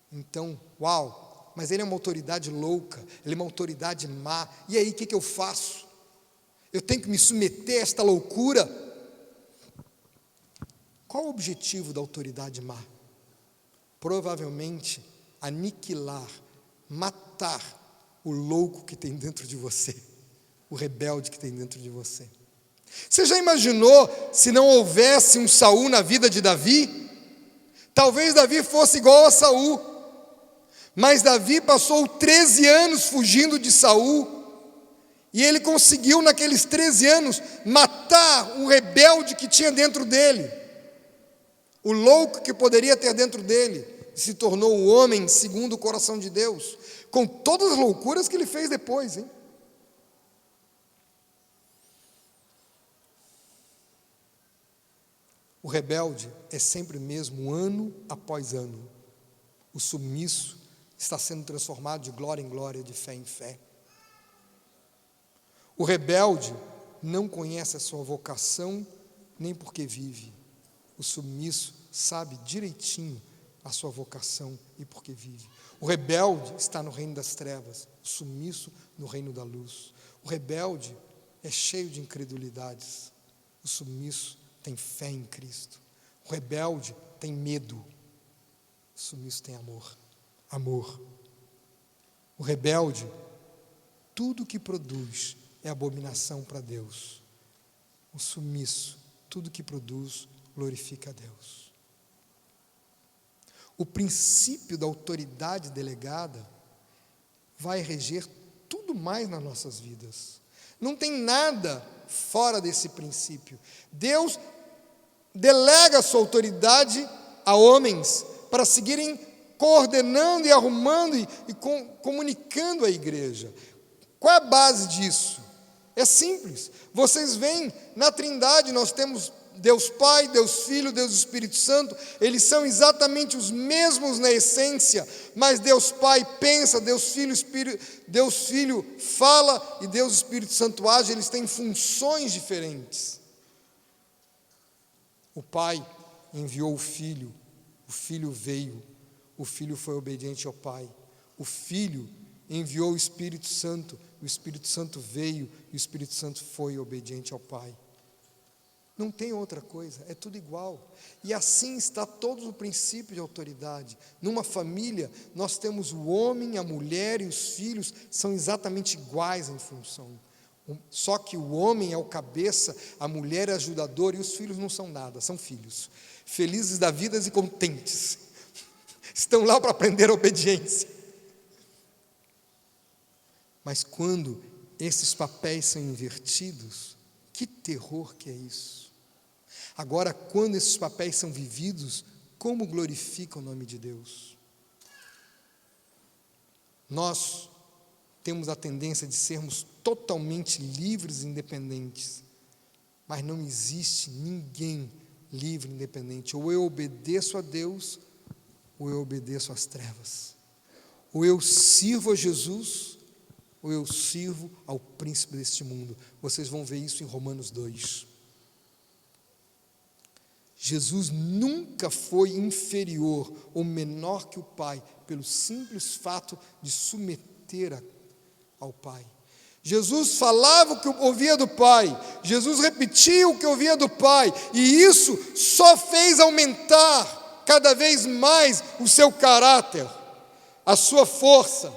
então, uau, mas ele é uma autoridade louca, ele é uma autoridade má. E aí, o que eu faço? Eu tenho que me submeter a esta loucura? Qual o objetivo da autoridade má? Provavelmente aniquilar, matar o louco que tem dentro de você, o rebelde que tem dentro de você. Você já imaginou se não houvesse um Saul na vida de Davi? Talvez Davi fosse igual a Saul, mas Davi passou 13 anos fugindo de Saul, e ele conseguiu naqueles 13 anos matar o rebelde que tinha dentro dele, o louco que poderia ter dentro dele. Se tornou o homem segundo o coração de Deus, com todas as loucuras que ele fez depois, hein? O rebelde é sempre o mesmo, ano após ano. O submisso está sendo transformado de glória em glória, de fé em fé. O rebelde não conhece a sua vocação, nem porque vive. O submisso sabe direitinho a sua vocação e porque vive. O rebelde está no reino das trevas, o submisso no reino da luz. O rebelde é cheio de incredulidades, o submisso tem fé em Cristo. O rebelde tem medo, o submisso tem amor. Amor. O rebelde, tudo que produz é abominação para Deus. O submisso, tudo que produz glorifica a Deus. O princípio da autoridade delegada vai reger tudo mais nas nossas vidas. Não tem nada fora desse princípio. Deus delega a sua autoridade a homens para seguirem coordenando e arrumando e comunicando a igreja. Qual é a base disso? É simples. Vocês veem, na Trindade nós temos Deus Pai, Deus Filho, Deus Espírito Santo. Eles são exatamente os mesmos na essência, mas Deus Pai pensa, Deus Filho fala e Deus Espírito Santo age. Eles têm funções diferentes. O Pai enviou o Filho veio, o Filho foi obediente ao Pai. O Filho enviou o Espírito Santo veio e o Espírito Santo foi obediente ao Pai. Não tem outra coisa, é tudo igual. E assim está todo o princípio de autoridade. Numa família, nós temos o homem, a mulher e os filhos são exatamente iguais em função. Só que o homem é o cabeça, a mulher é a ajudadora e os filhos não são nada, são filhos. Felizes da vida e contentes. Estão lá para aprender a obediência. Mas quando esses papéis são invertidos, que terror que é isso? Agora, quando esses papéis são vividos, como glorifica o nome de Deus? Nós temos a tendência de sermos totalmente livres e independentes, mas não existe ninguém livre e independente. Ou eu obedeço a Deus, ou eu obedeço às trevas. Ou eu sirvo a Jesus, ou eu sirvo ao príncipe deste mundo. Vocês vão ver isso em Romanos 2. Jesus nunca foi inferior ou menor que o Pai, pelo simples fato de submeter ao Pai. Jesus falava o que ouvia do Pai, Jesus repetia o que ouvia do Pai, e isso só fez aumentar cada vez mais o seu caráter, a sua força.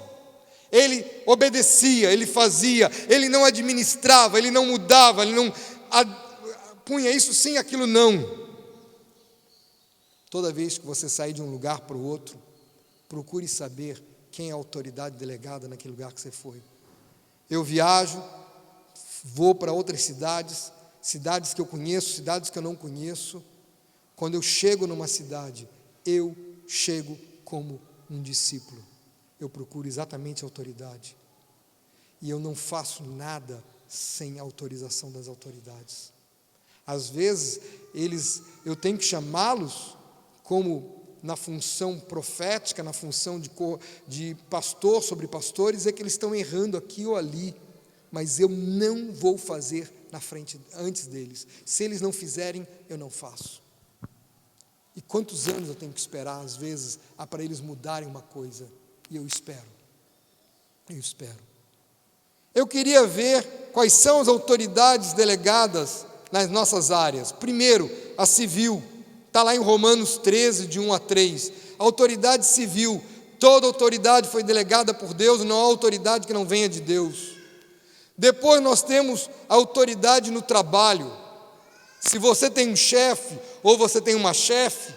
Ele obedecia, ele fazia, ele não administrava, ele não mudava, ele não punha isso sim, aquilo não. Toda vez que você sair de um lugar para o outro, procure saber quem é a autoridade delegada naquele lugar que você foi. Eu viajo, vou para outras cidades, cidades que eu conheço, cidades que eu não conheço. Quando eu chego numa cidade, eu chego como um discípulo. Eu procuro exatamente a autoridade. E eu não faço nada sem autorização das autoridades. Às vezes, eu tenho que chamá-los como na função profética, na função de pastor sobre pastores, é que eles estão errando aqui ou ali, mas eu não vou fazer na frente, antes deles. Se eles não fizerem, eu não faço. E quantos anos eu tenho que esperar, às vezes, para eles mudarem uma coisa? E eu espero. Eu queria ver quais são as autoridades delegadas nas nossas áreas. Primeiro, a civil. Está lá em Romanos 13, de 1 a 3. A autoridade civil. Toda autoridade foi delegada por Deus, não há autoridade que não venha de Deus. Depois nós temos a autoridade no trabalho. Se você tem um chefe, ou você tem uma chefe,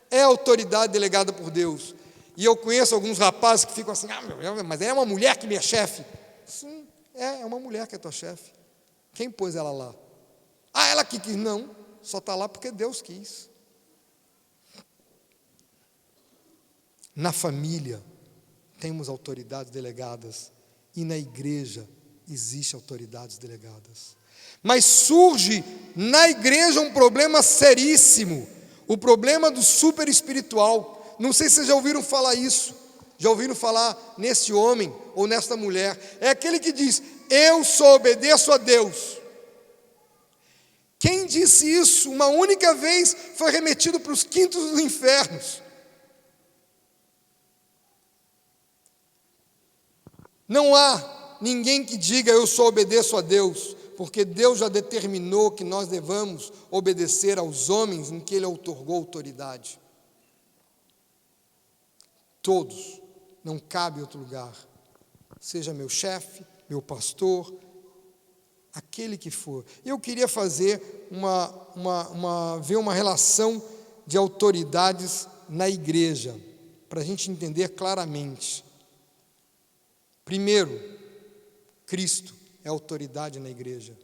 é autoridade delegada por Deus. E eu conheço alguns rapazes que ficam assim, mas é uma mulher que é minha chefe. Sim, é uma mulher que é tua chefe. Quem pôs ela lá? Ela que quis. Não, só está lá porque Deus quis. Na família, temos autoridades delegadas, e na igreja, existem autoridades delegadas. Mas surge na igreja um problema seríssimo, o problema do super espiritual. Não sei se vocês já ouviram falar isso, já ouviram falar nesse homem ou nesta mulher. É aquele que diz, eu só obedeço a Deus. Quem disse isso uma única vez foi remetido para os quintos dos infernos. Não há ninguém que diga eu só obedeço a Deus, porque Deus já determinou que nós devamos obedecer aos homens em que Ele outorgou autoridade. Todos, não cabe outro lugar, seja meu chefe, meu pastor, aquele que for. Eu queria fazer ver uma relação de autoridades na igreja, para a gente entender claramente. Primeiro, Cristo é autoridade na igreja.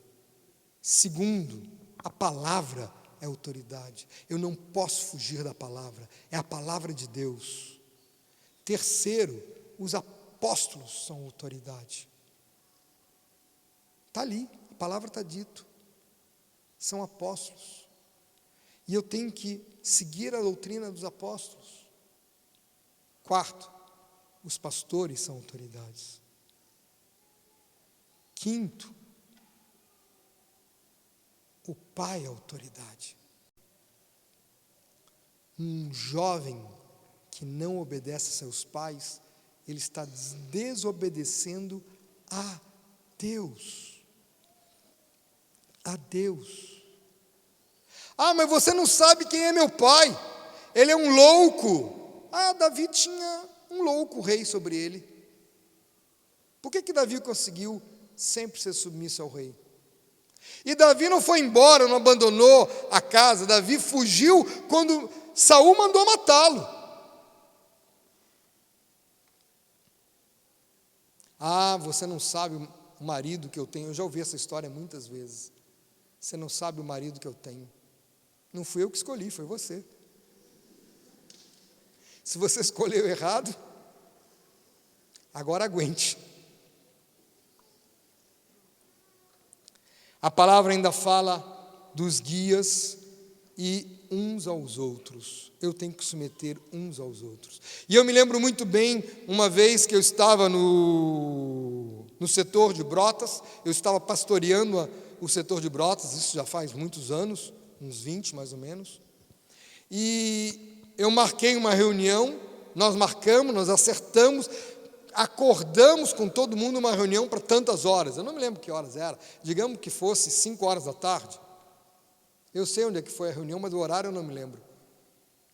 Segundo, a palavra é autoridade. Eu não posso fugir da palavra. É a palavra de Deus. Terceiro, os apóstolos são autoridade. Está ali, a palavra está dito. São apóstolos. E eu tenho que seguir a doutrina dos apóstolos. Quarto, os pastores são autoridades. Quinto, o pai é autoridade. Um jovem que não obedece a seus pais, ele está desobedecendo a Deus. A Deus. Ah, mas você não sabe quem é meu pai. Ele é um louco. Ah, Davi tinha um louco rei sobre ele. Por que Davi conseguiu sempre ser submisso ao rei? E Davi não foi embora, não abandonou a casa. Davi fugiu quando Saul mandou matá-lo. Ah, você não sabe o marido que eu tenho. Eu já ouvi essa história muitas vezes. Você não sabe o marido que eu tenho. Não fui eu que escolhi, foi você. Se você escolheu errado, agora aguente. A palavra ainda fala dos guias e uns aos outros. Eu tenho que submeter uns aos outros. E eu me lembro muito bem, uma vez que eu estava no setor de Brotas, eu estava pastoreando o setor de Brotas, isso já faz muitos anos, uns 20 mais ou menos, e eu marquei uma reunião, nós acertamos, acordamos com todo mundo uma reunião para tantas horas, eu não me lembro que horas era, digamos que fosse 5 horas da tarde, eu sei onde é que foi a reunião, mas o horário eu não me lembro,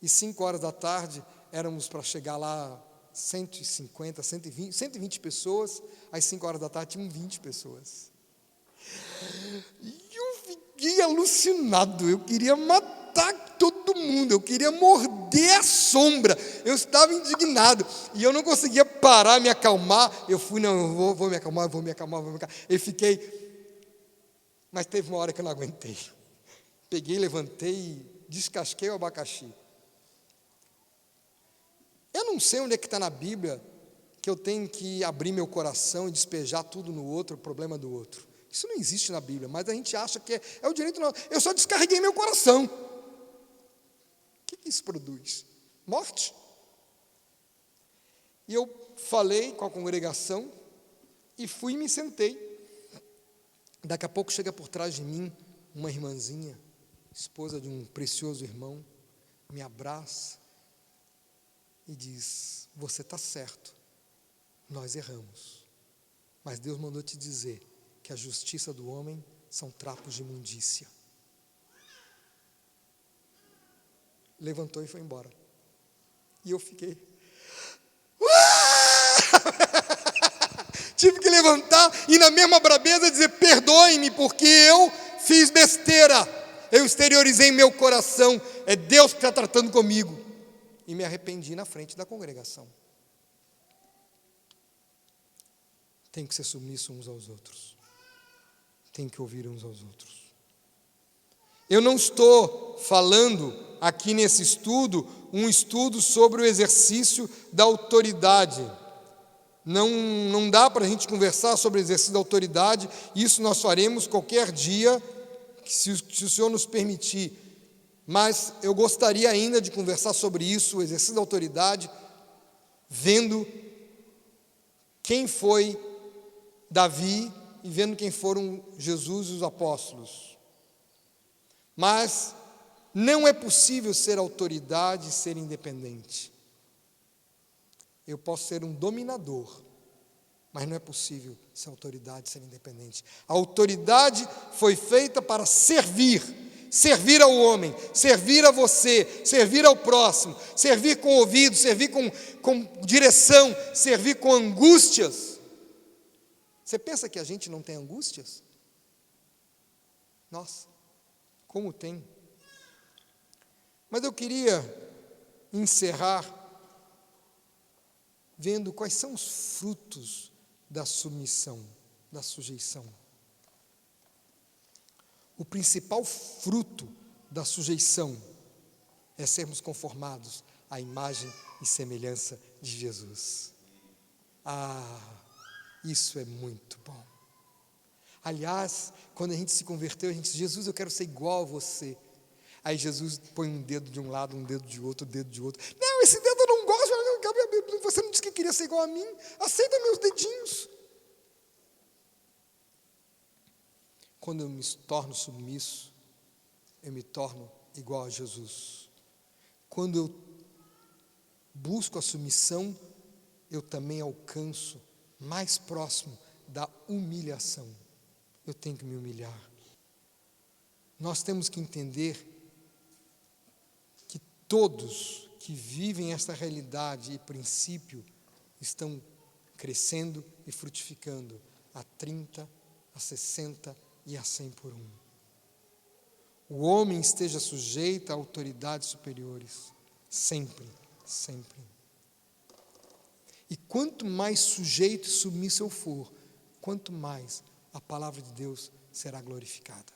e 5 horas da tarde, éramos para chegar lá 150, 120 pessoas, às 5 horas da tarde tinham 20 pessoas, e eu fiquei alucinado, eu queria matar todo mundo, eu queria morder a sombra, eu estava indignado, e eu não conseguia parar, me acalmar, eu fui, não, eu vou me acalmar, eu fiquei, mas teve uma hora que eu não aguentei, peguei, levantei e descasquei o abacaxi. Eu não sei onde é que está na Bíblia que eu tenho que abrir meu coração e despejar tudo no outro, o problema do outro. Isso não existe na Bíblia, mas a gente acha que é o direito nosso. Eu só descarreguei meu coração. O que isso produz? Morte. E eu falei com a congregação e fui e me sentei. Daqui a pouco chega por trás de mim uma irmãzinha, esposa de um precioso irmão, me abraça e diz: você está certo, nós erramos, mas Deus mandou te dizer que a justiça do homem são trapos de imundícia. Levantou e foi embora. E eu fiquei. Tive que levantar e na mesma brabeza dizer: perdoe-me, porque eu fiz besteira. Eu exteriorizei meu coração. É Deus que está tratando comigo. E me arrependi na frente da congregação. Tem que ser submisso uns aos outros. Tem que ouvir uns aos outros. Eu não estou falando aqui nesse estudo, um estudo sobre o exercício da autoridade. Não dá para a gente conversar sobre o exercício da autoridade, isso nós faremos qualquer dia, se o Senhor nos permitir. Mas eu gostaria ainda de conversar sobre isso, o exercício da autoridade, vendo quem foi Davi e vendo quem foram Jesus e os apóstolos. Mas não é possível ser autoridade e ser independente. Eu posso ser um dominador, mas não é possível ser autoridade e ser independente. A autoridade foi feita para servir ao homem, servir a você, servir ao próximo, servir com ouvido, servir com direção, servir com angústias. Você pensa que a gente não tem angústias? Nossa, como tem. Mas eu queria encerrar vendo quais são os frutos da submissão, da sujeição. O principal fruto da sujeição é sermos conformados à imagem e semelhança de Jesus. Isso é muito bom. Aliás, quando a gente se converteu, a gente disse: Jesus, eu quero ser igual a você. Aí Jesus põe um dedo de um lado, um dedo de outro, um dedo de outro. Não, esse dedo eu não gosto, você não disse que queria ser igual a mim, aceita meus dedinhos. Quando eu me torno submisso, eu me torno igual a Jesus. Quando eu busco a submissão, eu também alcanço mais próximo da humilhação. Eu tenho que me humilhar. Nós temos que entender que todos que vivem esta realidade e princípio estão crescendo e frutificando a 30, a 60 e a 100 por um. O homem esteja sujeito a autoridades superiores, sempre, sempre. E quanto mais sujeito e submisso eu for, quanto mais a palavra de Deus será glorificada.